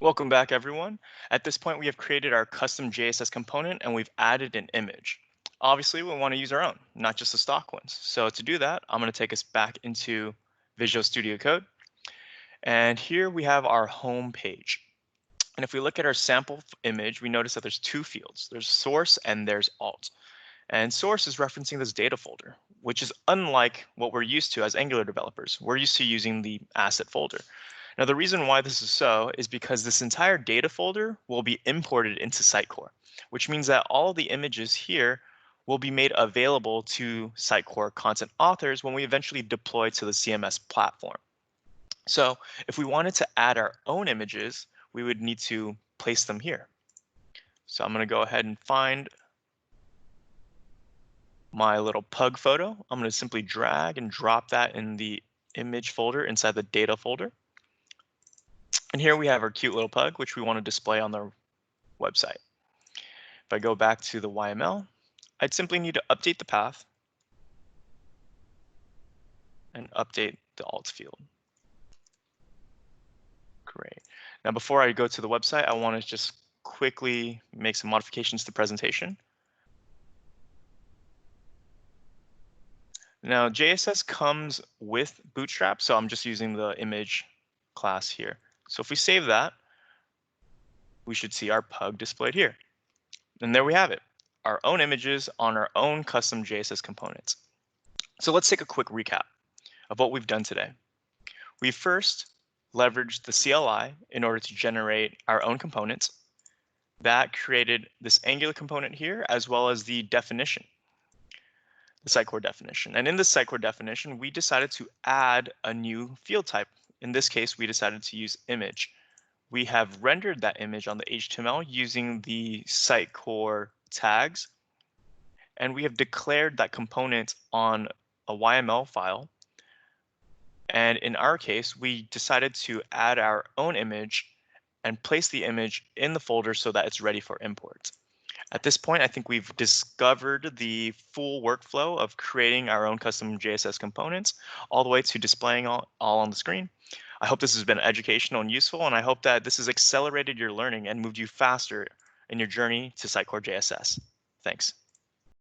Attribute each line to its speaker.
Speaker 1: Welcome back, everyone. At this point, we have created our custom JSS component and we've added an image. Obviously, we want to use our own, not just the stock ones. So to do that, I'm going to take us back into Visual Studio Code. And here we have our home page. And if we look at our sample image, we notice that there's two fields. There's source and there's alt. And source is referencing this data folder, which is unlike what we're used to as Angular developers. We're used to using the asset folder. Now, the reason why this is so is because this entire data folder will be imported into Sitecore, which means that all of the images here will be made available to Sitecore content authors when we eventually deploy to the CMS platform. So if we wanted to add our own images, we would need to place them here. So I'm going to go ahead and find my little pug photo. I'm going to simply drag and drop that in the image folder inside the data folder. And here we have our cute little pug, which we want to display on the website. If I go back to the YML, I'd simply need to update the path and update the alt field. Great. Now, before I go to the website, I want to just quickly make some modifications to the presentation. Now, JSS comes with Bootstrap, so I'm just using the image class here. So if we save that, we should see our pug displayed here. And there we have it, our own images on our own custom JSS components. So let's take a quick recap of what we've done today. We first leveraged the CLI in order to generate our own components. That created this Angular component here, as well as the definition, the Sitecore definition. And in the Sitecore definition, we decided to add a new field type. In this case, we decided to use image. We have rendered that image on the HTML using the Sitecore tags, and we have declared that component on a YML file. And in our case, we decided to add our own image and place the image in the folder so that it's ready for import. At this point, I think we've discovered the full workflow of creating our own custom JSS components, all the way to displaying all on the screen. I hope this has been educational and useful, and I hope that this has accelerated your learning and moved you faster in your journey to Sitecore JSS. Thanks.